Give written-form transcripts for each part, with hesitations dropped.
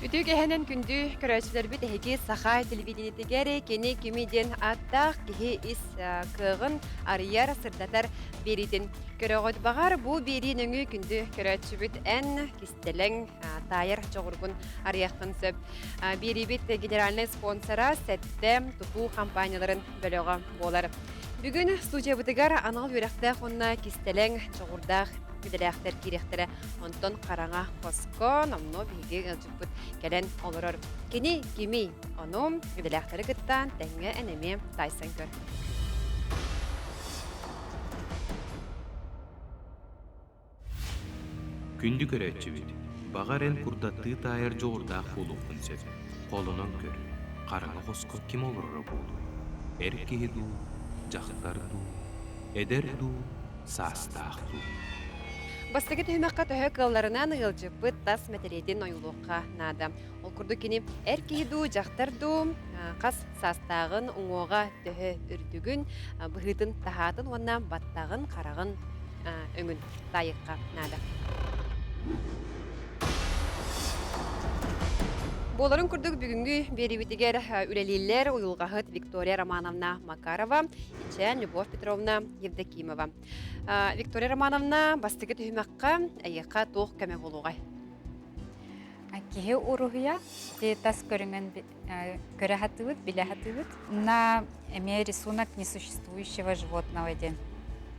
Ütü gehenen kündü köröçler bit ehegi sahay televideniyetigeri keni kimiden attaq kihi is kığın arıyar sırdatar beridin. Köröğüt bağar bu beri nöngü kündü köröçü bit en kistelen tayır çoğurgun arıyaqın söp. Beri bit generalne sponsora sette tutu kampanyaların bölüğü bolar. Бүгін студия бұтығар анал үйрәқті қонна кистелен çoğurdaq güdələxtər kirəxtərə ondan qarana qosko namno bihi ılcıqbıt gələn olurur. Kini kimi onun güdələxtəri qıttan təngə ənəmi taysan gör. Күнді көрәтчібіт. Бағарен құрдатты тайыр жоғырдақ болуқын сөп. Қолынан көр. Қараңы қосқы кім олыры болу. Әркеге ду, жақтар ду, әдер ду, састақ ду. Бастығы түймәққа төхі қылларынан ылжықпыт тас мәтелейден ойылуққа нады. Ол күрді кені әркейду, жақтарду, қас састағын ұңуға төхі үрдігін, бұғытын тахатын онна баттағын қарағын өңін тайыққа нады. Боларын күрдік бүгінгі беребетігер үлелейлер ұйылғағыт Виктория Романовна Макарова, Ичен Любовь Петровна Евдокимова. Виктория Романовна бастығы түймәққа әйеққа тоқ көмі болуғай. Кеге урухия, те тас көріңін көрі хатывыд, біле хатывыд, на эме рисунок несуществующего животного ден.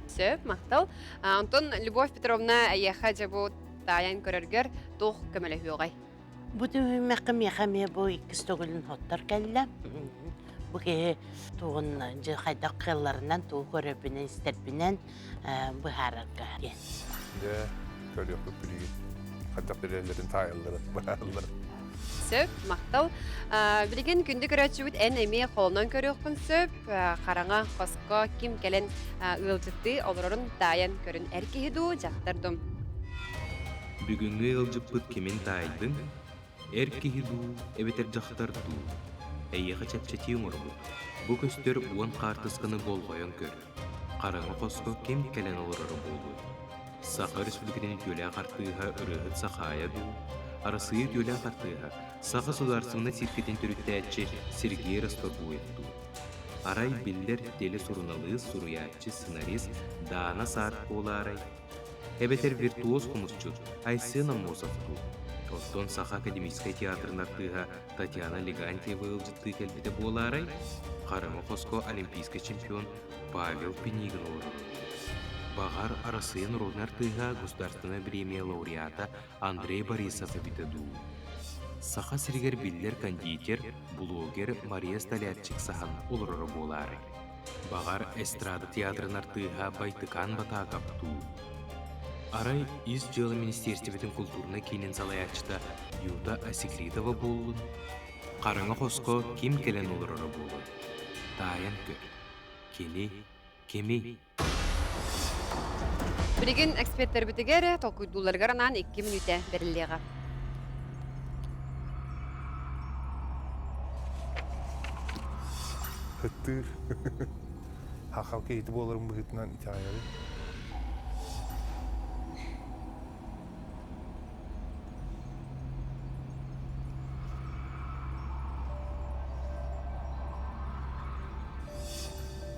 Сөп, мақтал. Антон Любовь Петровна әйеққа жабу таян көрергер тоқ көмілі хүйоғай. Бұды мәқіме бұ икіс төгілін хоттар кәлі. Бұғы туғын қайдақ қылларынан туғы көріпінен, істерпінен бұхарыға ген. Де, көрек бүпілігі. Қайдақ бірелерін тайылдыры, бұхарылдыры. Сөп, мақтал. Білген күнді көрәтші бүт ән әме қолынан көріқпін сөп. Қараңа қосқа кем кәлін ұлжытты олырын таян көрін әркейду жақтардым. Бүгінгі ылжыппыт кемен тайдың, әркеге ду, әбетер жақтар ду. Әйеға чәпчәте ұмырбыт. Бұ көстер уан қартысқыны бол қойын көр. Қараңы қосқа кем кәлін олырары болу. Сақы республиканың төлі ағартыға үрігіт сақая ду. Арасыйы төлі ағартыға сақы сударсыңына сиркетін түрікті әтчі Сергей Ростову етті. Арай білдер телі сұрыналы сұруятчы сценарист Дана Сарт болы арай. Әбетер виртуоз құмысчы Айсена Мозовту. Оттон Саха академическай театрын артыға Татьяна Легантьева ылжытты кәлбеті болы арай. Қарымы қоско олимпийский чемпион Павел Пенигін олыры. Бағар арасыйын родын артыға государственная премия лауреата Андрей Борисов әбітеду. Саха сиргер білдер кондитер, блогер Мария Столятчик сахан олыры болы арай. Бағар эстрада театрын артыға Байтыкан батағапту. Арай из жылы Министерстветін культурна кейнен салаячыта Юта Асекритова болуын. Қарыңы қоско кем келен олырары болуын. Таян көр. Кені, кеми. Білген эксперттер бітігер толкуйдуларғаранан 2 минуте беріліға. Хыттыр. Хақал кейті болырын бұғытынан итайары.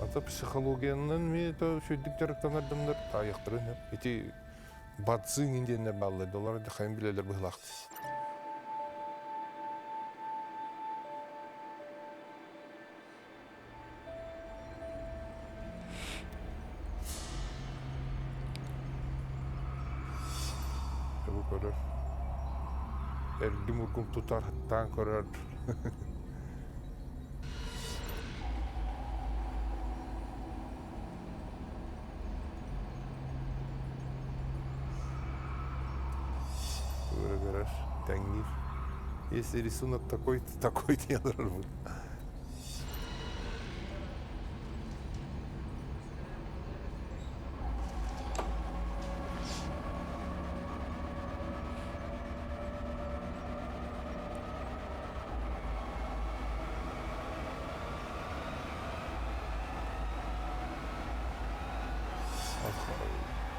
Ата психологияның мен шөйдік жарықтан ардымдар таяқтырын. Эти батсын индиенler баллайды, олар қайын білелер бұғылақты. Bu kadar. Erdim urkum tutar, hattan kadar. Тәңгір. Если рисунок такой делар будет.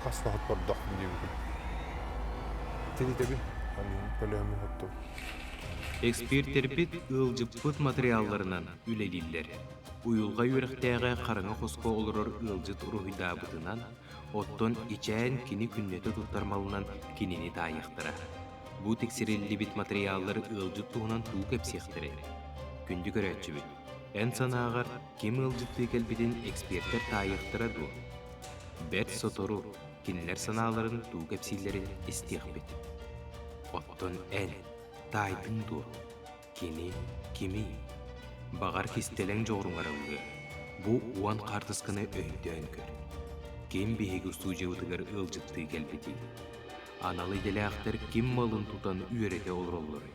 Қасына хат бар дақтың дейбі. Теді дебі. Hani böyle hemen hatta. Эксперттербит ылжыппыт материалларынан үлелиллер. Уюлга үйрәктәге караңа хоско олорор ылжыт урухидабытынан, оттон ичән кини күннеті туттармалынан кинини тайыктыра. Бу тексирилли бит материаллар ылжыт туунан туу кепсиектире. Күндү көрәтчүбүт. Эн санаагар ким ылжытты келбитин эксперттер тайыктыра ду. Бет сотору кинилер санааларын туу кепсиллерин истиякбит. Оттон эн тайдын ду. Кини, кими. Багар кистелең жоғруңарауғы. Бу уан қартысканы өйден көр. Кем бейгі студиятыгар ылжытты келбети. Аналы деляқтар кем малын тутан үйерете олроллары.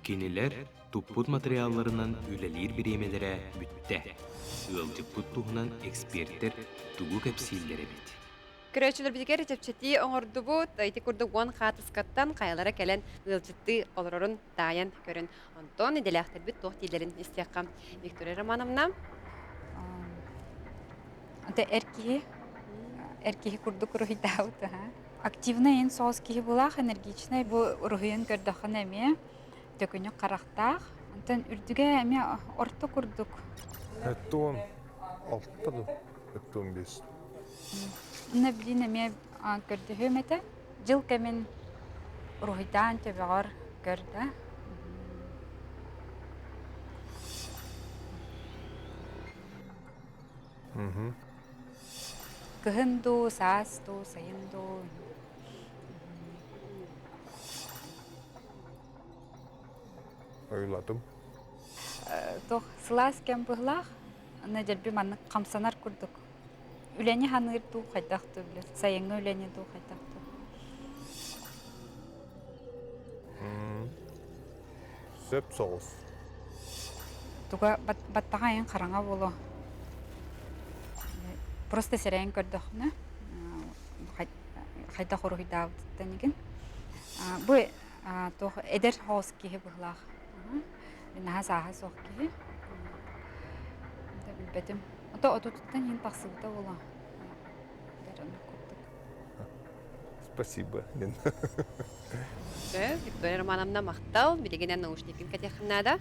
Кинилер туппут материалларынан үлелер биремелері бүтті. Ылжыппут туғынан эксперттер тугу кәпсиллері бит. Көрәчілер бітігер жепчеті оңырды бұ, тайты күрді уан қатыскаттан қайлара кәлін ылжытты олырын таян көрін. Онтон еделяқтар біт тоқ дейлерін істеққам. Виктория Романовна. Это эркихи курдук рухидауты. Активный ен соғыз кихи булах, энергичный. Бу рухиын көрдіқын әме, төкіні қарақтақ. Онтон үрдіге әме орты курдук. Әттон 6-ды, әттон 5. Уна билин әме көрдіхі мәті. Жыл кәмен рухидан төбеғар көрді. Кыһынду, саасту, сайынду. Ойладым. Тох сылас кем быһлах, аны дерби манны камсанар курдук. Үләне ханыр ду хайдахты биле. Сайыңы үләне ду хайдахты. Сөп соғыз. Туга баттага ен караңа болу. Просто серейін көрдіқні. Хайда хорухи дауыттан еген. Бұй эдер хоос кейі бұғлақ. Наға саға соқ кейі. Білбетім. Ота отутуттан ен тақсылда ола. Спасибо. Виктория Романовна мақтал, білегенен наушникін кәтеқіннада.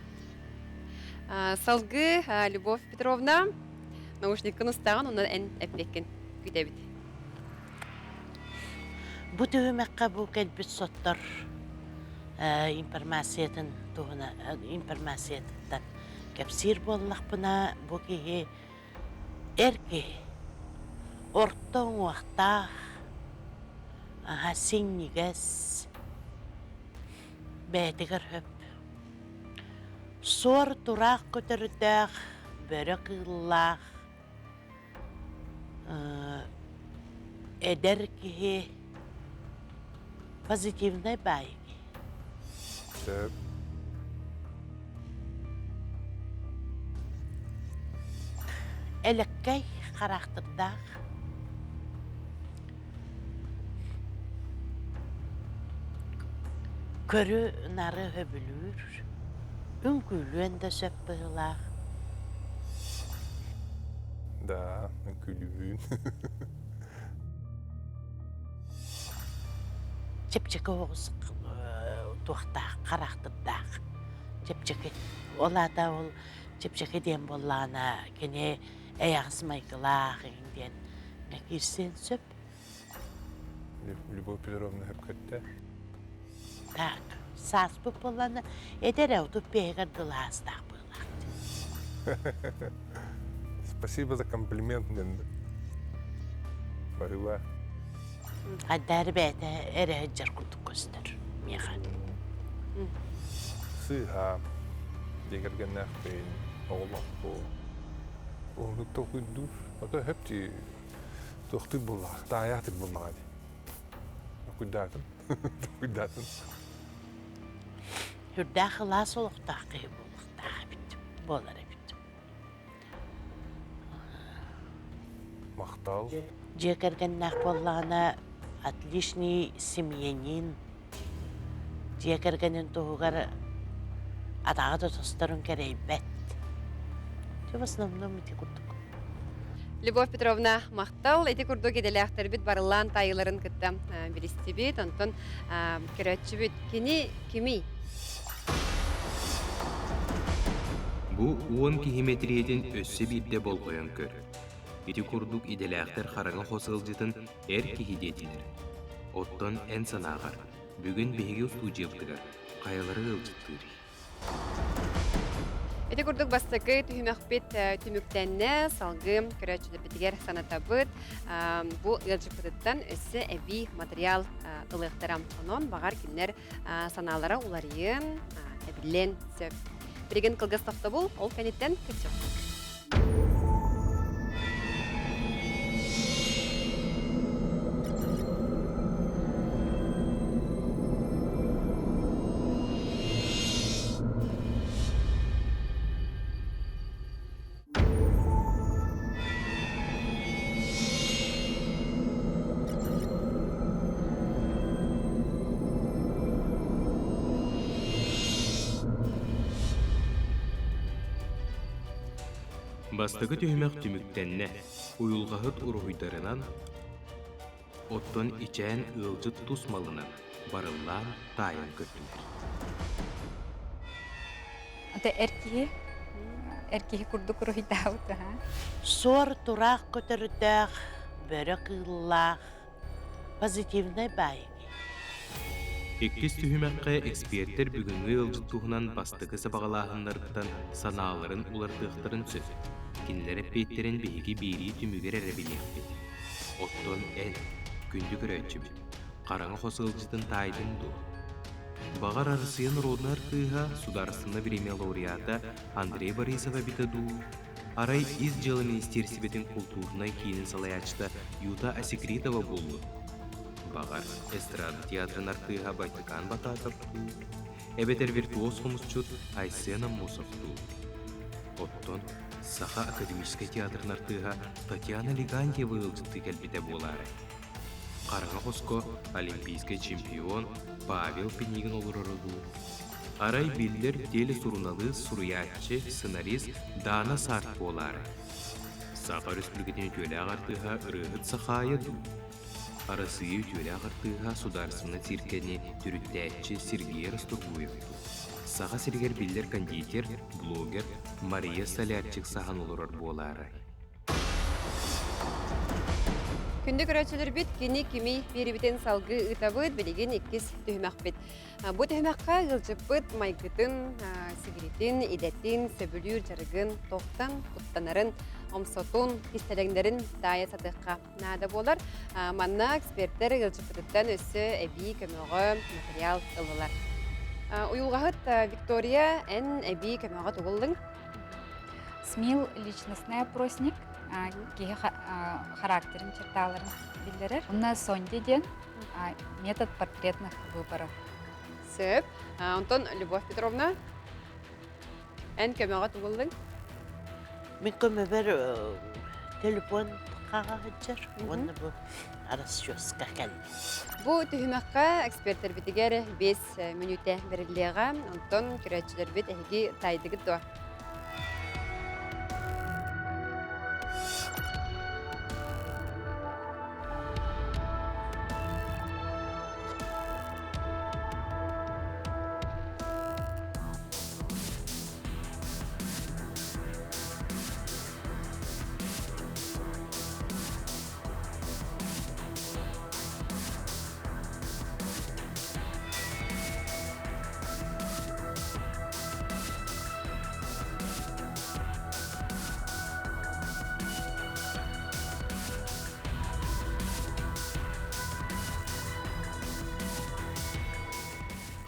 Салғы Любовь Петровна. Наушникын ұстаған, онын ән әплеккен күйтәбіт. Бу төһөмәккә бу кәлбит соттар информациятын туғына информациятын кәпсир боллақ бұна бу кеге әрке орттың уақта сеннигәс бәтігір хөп сор тұрақ көтірдәқ бөрі қыллақ эдер кеге позитивный байги. Сөп. Элеккей характырдақ көрі нары хөбілір, үңкүлуен де сөп бұғылақ. Да, күлүүн. Чепчеке оғыз туақтақ, қарақтырдақ. Чепчеке, олада ол чепчеке ден боллана, кене әяғыз майқылақ, еңден. Мәкерсен сөп. Любовь Петровна хөп көтті. Так, сас бұп боллана, әдер әуді бейгірділастақ бұлақ. Спасибо за комплимент. Бағыла. Аддар бәді әрі әджар күрдік көстір. Меған. Сыға. Дегерген әқпейін. Оғылақ бұл. Оны тоқыдыр. Ата әпті тоқты бұлақ. Таяқтық бұлмағады. Күддатын. Күддатын. Хүрдәқі лас олықтақы болықтағы біттім. Болары біттім. Мақтал. Жекерген нақ боллағына отличный семьянин. Жекергенін тұғығар атағы да тостарын керей бәт. В основном эти күрдік. Любовь Петровна мақтал, эти күрді кеделяқтар біт барылан тайыларын күтті білісті біт, онтон көрәтші біт. Кені кеми? Бу 10 километриетин өссө бирде болгоyon көр. Ити курдук иделээхтер хараңа хосылжытын эр кихидетилер. Оттон эн санаагар. Бүгүн беги устуужылтыгар. Каялары ылжыттыыр. Эти курдук бастакы түһүмәкпит түмүктәнне салгы көрәчүле битигер санатабыт бу ылжыпыттан өссө эби материал ылыктарам онон багар кинлер санаалара уларыйын эбилен сөп. Бирген кылгыстакта бул ол кенеттен кетчек. Бастығы түймәк түміктенне, уйулғағыт ұруғыдарынан, оттон ичән ылжыт тусмалынан, барыллан тайын көттілер. Ата эркиһи курдук уруйдаабыт, Сор турақ көтөрүтәк, бөрі қыллақ, позитивный байыги. Эккис түхімәкке эксперттер бүгінгі ылжыт туғынан бастығы сабағалағынларыттан санааларын улардықтырын сөз. Кинлер эппеттерин биһиги бири түмүгер эребилиэхпит. Оттон эн, күндү көрөчүбүт. Караңа хосылжытын тайдын ду. Багар арысыйын роднар кыыга сударственный премия лауреата Андрей Борисова битаду. Арай из жела министерстветин культурной кийинин салаячта Юта Асекритова болду. Багар эстрада театрын артыга Байтыкан Батаковту. Эбетер виртуоз хомусчут Айсена Мусовту. Оттон Саха академический театрын артыга Татьяна Легантьева ылжытты келбите болары. Караңа хоско олимпийский чемпион Павел Пенигин олуруду. Арай биллер теле суруналы суруячы сценарист Дана Сарт болары. Саха республикатын төлі ағартыға ырығыт сахая ду. Арасыйы төлі ағартыға сударственный циркені түріттәтчі Сергей Ростовуевту. Саха сиргер биллер кондитер, блогер Мария Солярчик сахан олурар болары. Күндү көрөчүлөр бит кини кими берибитен салгы ытабыт билеген эккис түһүмәкпит. Бу түһүмәккә ылжыппыт майгытын, сигаретін, идеттин, сөбүлүр жарыгын, тоқтан, куттанарын, омсотун, кистелеңдерин дайа садыкка нада болар. Манна эксперттер ылжыппыттан өссө эби көмөгө материал ылылар. Уюлгахыт Виктория эн эби көмөгө тугулдың. СМИЛ личностный опросник, киһи характерин черталарын билдирер. Уна сондеден метод портретных выборов. Сөп. Антон Любовь Петровна эн көмөгө тугулдың. Мен көмө бер телефон қағағыджар, оны бұл арасчоска кәлді. Бу түһүмәккә эксперттер битигер 5 минутта берилега, онтон көрәчүләр бит эги тайдыгы то.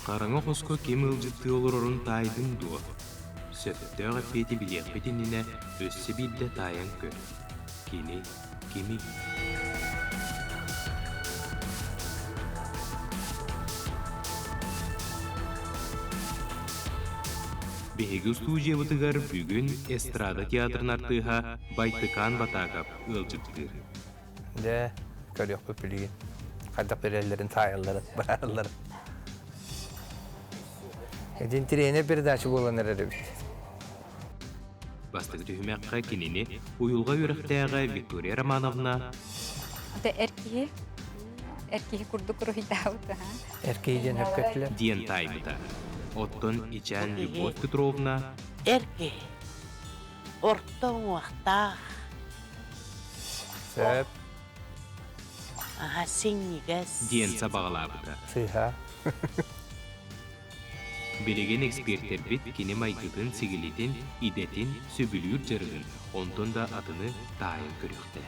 Караңа хоско кем ылжытты олорорун тайдын дуо. Сөттөөгө пети билек бетинине өссө билде тайын көр. Кини, кими. Беги студиябытыгар бүгүн эстрада театрын артыга Байтыкан Батаков ылжыттыр. Де, көрөк пөпүлүгүн. Кардак берелерин тайылларын, бараларын. Эдин тирейне передача боланар эребит. Бастыгы түһүмәккә кинини уюлга үрәхтәгә Виктория Романовна Ата эркиһи курдук уруйдаабыт, Эркейден өпкөтлөр. диен тайбыта. Оттон Ичан Любовь Петровна Эрке Orton waqtaq. Сәп, Aha sinniges. диэн сабагалаабыта. сыйха. Билеген эксперттербит кини майгытын сигилитин, идетин, сөбүлүүр жарыгын, онтон да атыны тайын көрүктэ.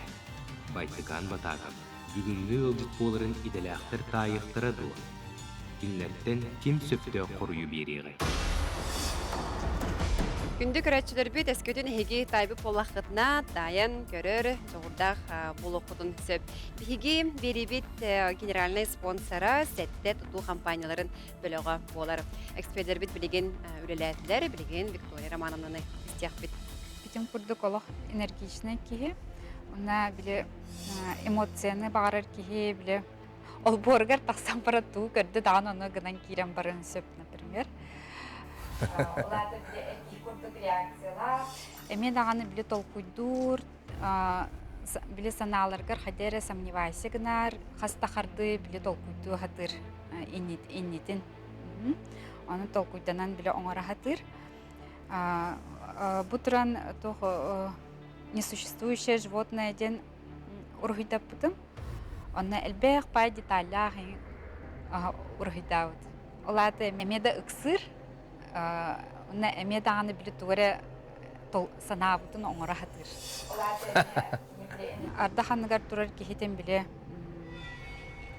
Байтыкан батагам, бүгүнгү ылжыт боларын иделяхтар тайыктыра дуа. Кинлерден ким сөптө корую бериғай. Күнді көрәтшілербіт әскөтін хеги тайбы полаққытына тайын көрір жоғырдақ болуқытын сөп. Хеги беребет генеральный спонсора сәтті тұту компанияларын бөліға болар. Эксперттербит білеген үлеләтілер, білеген Виктория Романовнаны істияқ бит. Битим курдук олох энергичный кихи. Уна биле эмоцияны бағарар кихи биле ол боргар тақсан парату көрді дағын оны гынан кирен барын сөп, например. Оларды биле эки курдук реакциялар. Эме дағаны биле толкуйдур, биле саналаргар хадере сомневайся гынар, хастахарды биле толкуйду хатыр иннитин. Оны толкуйданан биле оңара хатыр. Бутуран несуществующее животное ден ургидап бутым. Онна элбэх пай деталях ургидавут. Олаты эмеда ыксыр, онна эмеда аны биле тугара санабутун оңора хатыр. Ардаханныгар турар кихитен биле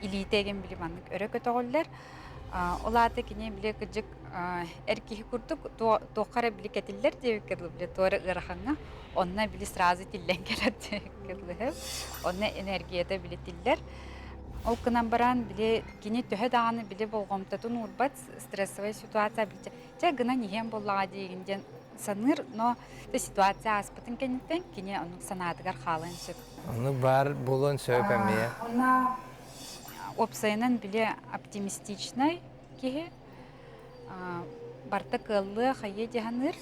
илитеген биле маннык өрө көтөгөллөр. Олаты кине биле кыжык эркихи курдук тоқара биле кетиллер деп керле биле тора ыраханга онна биле сразу тиллен келет керле. Онна энергияда биле тиллер. Ол кынан баран биле кине төһө даганы биле болгомтатын урбат стрессовая ситуация биле. Че гына нихем боллага дегенден саныр, но та ситуация аспытын кенеттен кине onun санадыгар халын сөп. Оны бар болон сөп әме. Она опсайнан биле оптимистичный кихи. Барта кыллы хайе деханыр.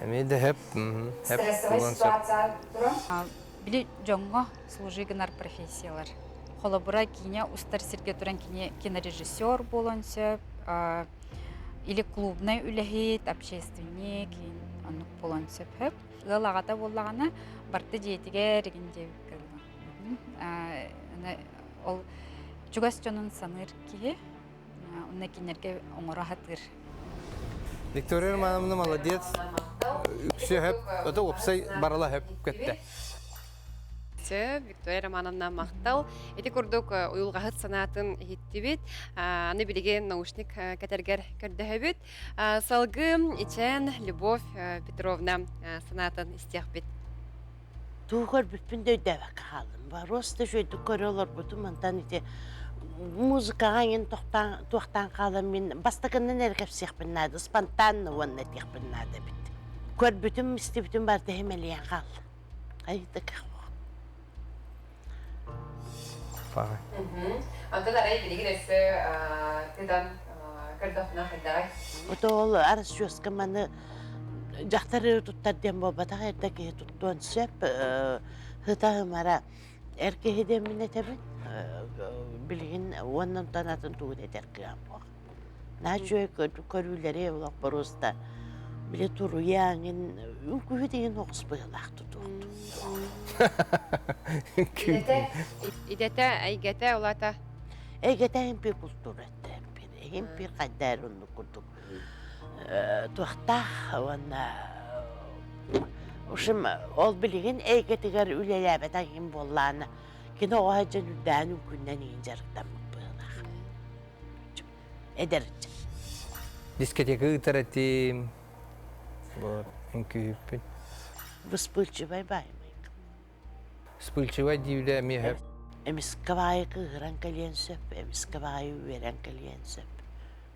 Әме де хеп болон сөп. Биле жоңго служигынар профессиялар. Холобура кине устар сирге туран кине кинорежиссер болон сөп. Или клубный үлехит, общественник, анук болон сөп хеп. Галагата боллагана барта жетиге регенде кылды. Ол чугас жонун саныр кихи. Онна кинерге оңора хатыр. Виктория Романовна молодец. Үкші хеп, өті опсай барала хеп кетті. Виктория Романовна мақтал. Эти курдук уюлғағыт санатын хиттибит. Аны билеген наушник кәтергер көрдөһөбүт. Салгы ичен Любовь Петровна санатын истияқ бит. Туғыр бүппін дөйдәвәк қалым. Бароста жөйді көрелер бұтым, антан ете музыкаға ен тоқтан қалым мен бастықынын әргәп сияқпын нады, спонтанны онны тияқпын нады бит. Көр бүтім істі бүтім барды хемелиян қал. Қайды қақ. Фағай. Антон арай билеген өсі тыдан көрдіқна қайдай. Ота ол арас жөскі маны жақтары тұттарден болбатақ әрдәке тұттуан сөп ғытағы мара әркеғеден мен әтәбін білген онын танатын туғын әтер қиған боқ. На жөй көрулері олақ баруызда біле тұру яңын үңкүйі деген оғыз бұйылақ тұтуғын. Идете, әйгете олата. Әйгеті әмпе культур әтті әмпе қайдар ұнны күрдік. Туақтақ онна ушым ол білеген әйгетігер үлеләбет ағын болланы кені оға жан үлдән үкіннен ең жарықтан бұйылақ. Әдерді. Дискотека ұтаратим. Үңкүйіппін. Бұспылчы бай-баймайық. Спылчыва дейілі әме хеп. Әміс кавайы қығыран кәлен сөп, әміс кавайы верен кәлен сөп.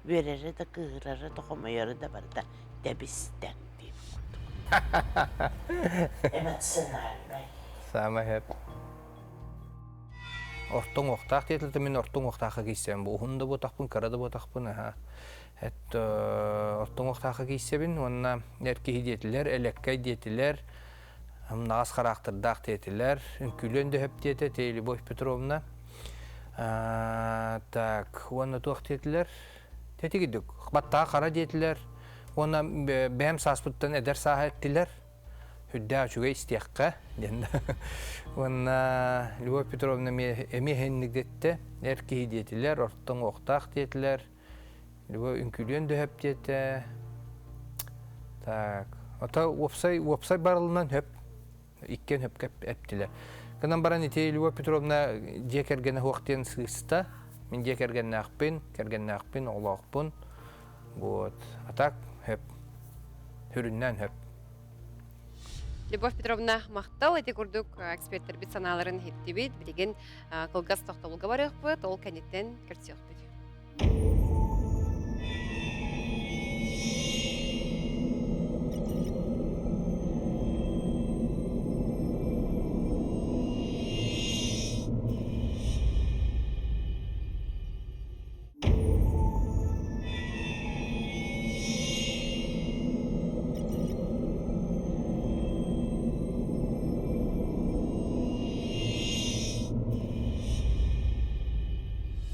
Верері да қығырары да қомайыры да барда дәбістен дейіп құдық. Әмет сценарий. Сама хеп. Ортың оқтақ детілді мен ортың оқтақы кейсем. Бұғында бұтақпын, қарады бұтақпын. Ортың оқтақы кейсебін, онына әркеғі детілер, әлеккай детілер, нағыз қарақтырдақ детілер, үнкүлен дөп деті, Любовь Петровна. Так, оны туақ детілер. Тетігідік. Баттаға қара детілер, Ona behem sasputtan eder saha ettiler. Hüdde açuga istiyakka. Ona Lübov Petrovna emi henlik dette. Erkeği diyetiler, ortadan oktaq diyetiler. Lübov ünkülüyen döhep diyete. Tak. Ota websay barılından höp. İkken höp ettiler. Kanan baran ite Lübov Petrovna jekergene hoqten sığısta. Min jekergene akpin, oğlaqpın. Вот. Атак höp. Hüründen höp. Любовь Петровна мақтал эти курдук эксперттер бит саналарын хеттибит билеген кылгас тоқтолуга барыппыт ол кенеттен кертиякпыт.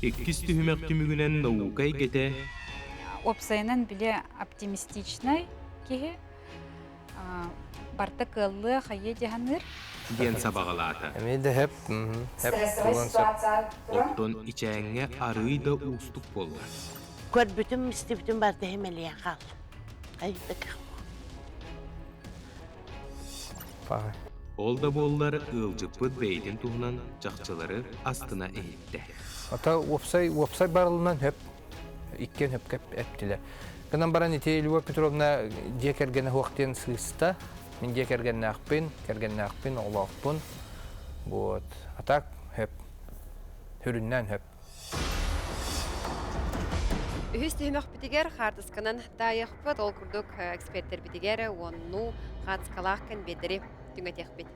Ekkis tühümek tümügünen naukay gete, Опсайынан биле оптимистичный киһи. Барта кыллы хайе жаһаныр. diyen sabağalata. Эми де höp. Стрессовый ситуация. Otton içeğine arıyı da uustuk bolla. Kod bütün misti bütün barda hemeliye kal. Haydi kal. Paha. Ol da bollar ılcıpıt beytin tuğunan cakçaları astına eğitti. Ata websay barılından höp. İkken höp kep ettiler. Kanan baran ite Lübov Petrovna jekergene hoqten sığısta. Min jekergene akpin, oğlaqpın. Вот. Атак höp. Hüründen höp. Үһүс түймөх битигер хартысканан дайыхпыт ол курдук эксперттер битигер онну хатскалахкын бедери түңетехбит.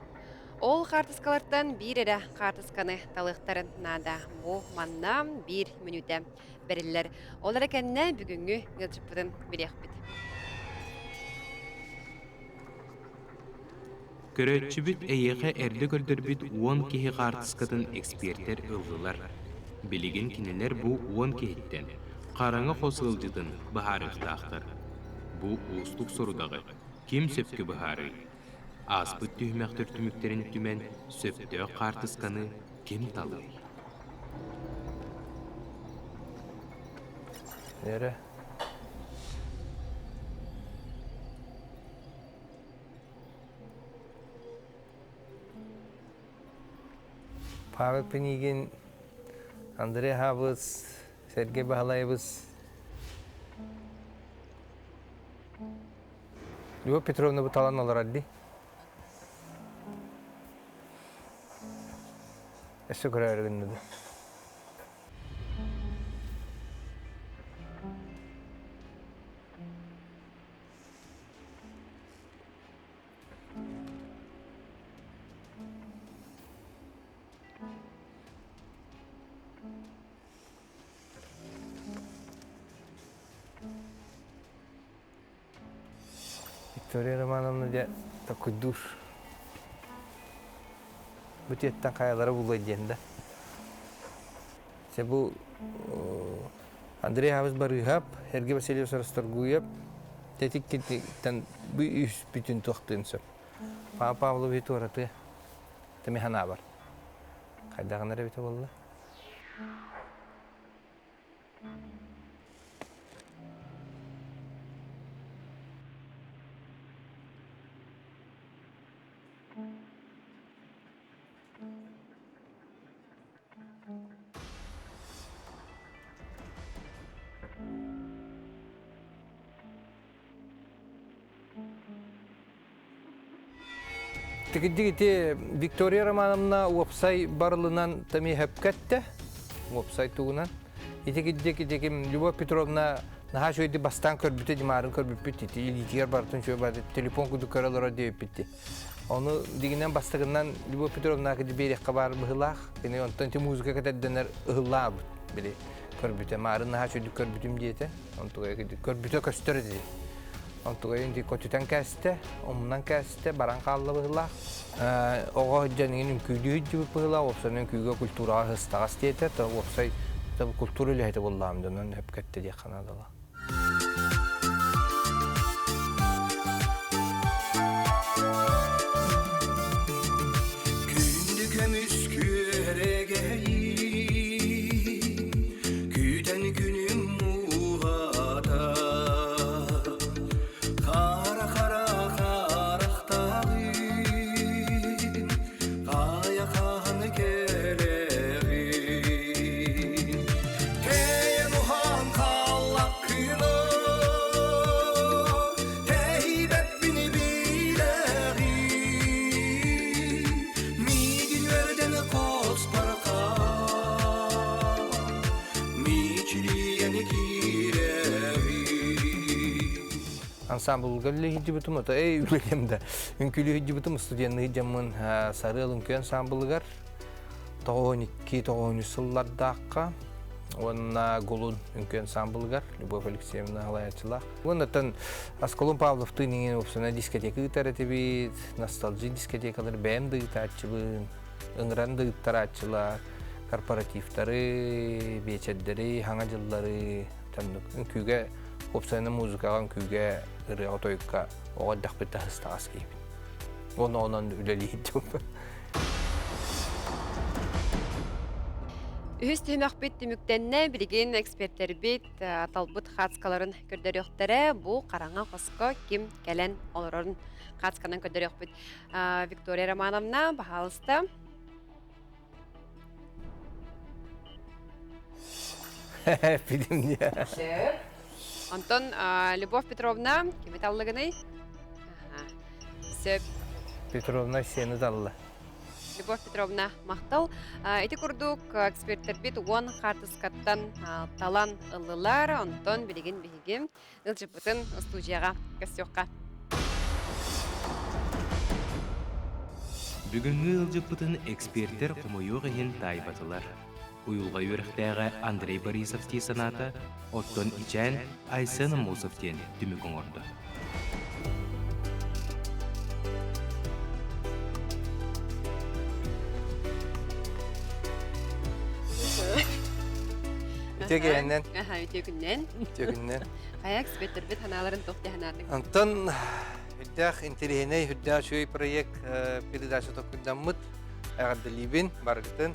Ол хартыскалардан бир эре хартысканы талыктарын нада бу манна бир мүнүтэ бериллер. Олар экенне бүгүнгү ылжыппытын билехбит. Көрөтчүбүт эйеğe эрде көрдөрбүт 10 кихи картыскатын эксперттер ылдылар. Билигин кинилер бу 10 кихиттен. Караңа қосылжыдын бахарықтақтыр. Бу уустук сорудагы. Ким сөпкө бахары? Аспыт түймәктер түмүктерин түмен сөптө картысканы ким талый? Nere? Pavel Penigin, Andrei Havas, Sergey Bahalayevs. Lübov Petrovna bu talan olur adli. Eşe kurar günüdü. Victoria Romanovna da такой душ. Bu tiyetten kayalara bulayacağında. İşte bu Andrei Havas barıyap, Sergey Vasilyevs Rastorguyap, tetik kitikten bu üst bütün tohtun söp. Pavlov hiç oratı, temi hana var. Kaydağınlara bite bolla. Тегидди Виктория Романовна вебсай барлынан тами хепкетте вебсайт тугунан. Итегидди Любовь Петровна наха шойди бастан көрбүтө димарын көрбүппүт ити илитигер бартын шой барды телефон куду көрөлөр деп битти. Onu diginen bastığından Любовь Петровна кеди берекке бар быһылах, кене онтон те музыка кетеденер ыһыллаабыт били көрбүтө марын наха шойди көрбүтүм диете. Онтуга кеди көрбүтө көстөрө ди. Онтуга инди котутан касте, омнан касте баран каллы быһылах. Ого жанын күдү жибип быһылах, опсонун күгө культура хыстагас диете, то опсай та культура лехте болламдан хеп кетти ди канадала. ансамблга лихиджи бутум ата үлелемде. Үнкүлү хиджи бутум студентны хиджамын сарыл үнкү ансамблгар 92-93 сыллардаққа онна голун үнкү ансамблгар Любовь Алексеевна Алаячылах. Оннан Асколун Павловтың неген опсына дискотека ыйтаратыбит, ностальжи дискотекалар бәмді ыйтачыбын, ыңранды ыйтарачылар, корпоративтары, бечеддері, хаңа жыллары, үнкүге опсына музыкаға үнкүге ыры отойыққа оғаддақ бітті хыстағас кейбін. Онан үлелі хиджам. Үһүс түймәк бит түмүктенне билген эксперттер бит талбыт хацкаларын көрдөрөктөрө бу караңа коско ким келен олорун хацканан көрдөрөк бит. Виктория Романовна, пожалуйста. Фильм не. Антон, Любовь Петровна, кеметаллыгыны. Сөп. Петровна сені далла. Любовь Петровна мақтал. Эти курдук эксперттер бит уон хартыскаттан талан ыллылар, Антон билеген бигем ылжыпытын студияға кастёкка. Бүгүнгү ылжыпытын эксперттер комойуг ehen тайбатылар. Уюлга юрехтәгә Андрей Борисовский саната, оттон ичән Айсен Мусовтен түмүкөн орды. Тегеннен. Тегеннен. Кая эксперттер бит ханаларын тоқтыханатын. Антон хүддах интереней хүддах шөй проект передача токундаммыт агадылибин баргытын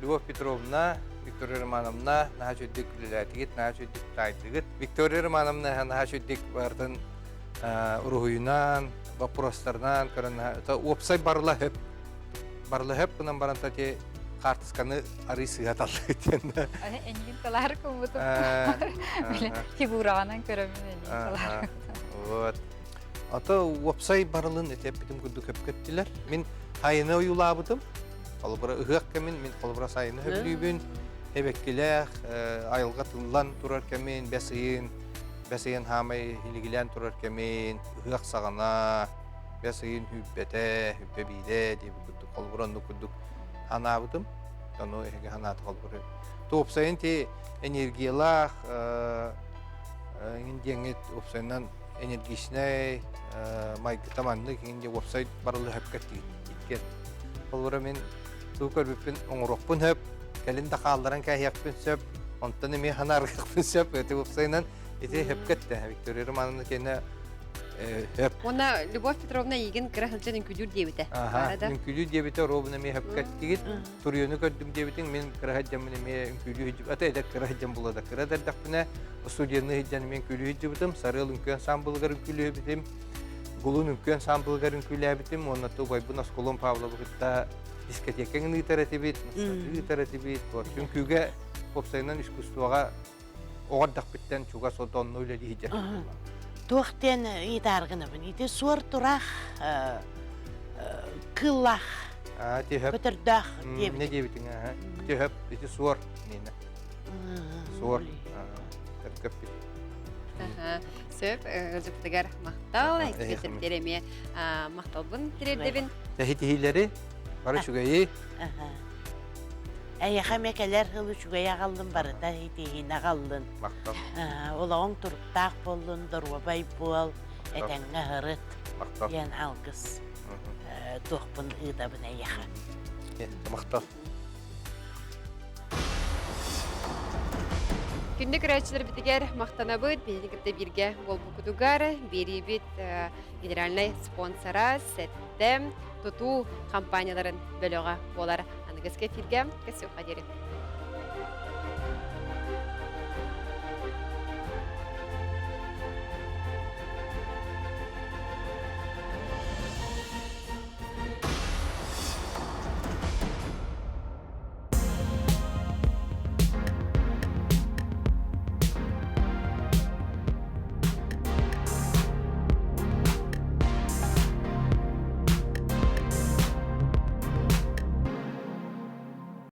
Любовь Петровна, Виктория Романовна, наха чөйдік күліләтігіт, наха чөйдік тайтығыт. Виктория Романовна наха чөйдік бардын урухуйнан, вопростарнан, опсай барлы хөп. Барлы хөп бұнан баран тәте қартысқаны ары сыйат алды өтенді. Әнген талар көмітіп фигуранан көрімін әнген талар. Вот. Ата опсай барлын етеп бітім күрді көп көттілер. Мен тайыны ойулабыдым. Қолыбыра ұғық кәмін, мен қолыбыра сайыны хөплүйбін. Эбеккелер, айылға тыллан тұрар кәмін, бәсейін хамай хилигілен тұрар кәмін, ұғық сағана, бәсейін хүббәті, хүббәбейді, деп күрді қолыбыранды күрдік анабыдым. Тону әге анаты қолыбыры. Опсайын те энергиялақ, еңдеңет опсайынан энергичнай, майғы таманды кеңінде опсай барылы хөпкәт еткен. Қолыбыра мен Тукар бипин оңроқпын хөп, кәлін дақалдарын кәйяқпын сөп, онтан еме ханарғақпын сөп, өте бұпсайынан ете хөпкетті. Виктория Романовна кені хөп. Она Любовь Петровна еген кірахылчан үнкүдүр дебіті. Үнкүдүр дебіті робына ме хөпкеттігіт, турионы көрдім дебітің, мен кірахаджамын еме үнкүдүр хиджіп, ата едек кірахаджам болады. Кірадардақпына студияны хиджаны мен күлі хиджібітім, сарыл үнкү ансамблығар үнкүлі хиджібітім, гулун үнкү ансамблығар үнкүлі хиджібітім, оннаты байбын Асколон Павловғытта дискотекаң ыйтаратыбит, ыйтаратыбит, үнкүгө попсайынан искусствоға оғардақ біттен чуға сотонны өйлі хиджар. Туақтен ыйтарғыны бін, ите суар тұрақ, кыллақ, көтірдақ дебіт. Не дебітің, күте хөп, ите суар, нейна. Суар, көркөп бит. Сөп, өзіптігер мақтал, экспертер тереме мақтал бұн терердебін. Тәхетихилері, бары шугайы. Әйеға мәкәлер ғылы шугай ағалдың бары да хитейін ағалдың. Мақтал. Олағың тұрыптақ болын, дұрвабай бол, әтәңі ғырыт. Мақтал. Ян алғыз тоқпын ұйдабын әйеға. Мақтал. Күнді көрәтшілер бітігер мақтана бұд, бейінігіпті бірге бол бұқыдуғар, бері біт генеральный спонсора сәттім тұту компанияларын бөліға болар. Анығыз кәфірге, кәсі өқа дерім.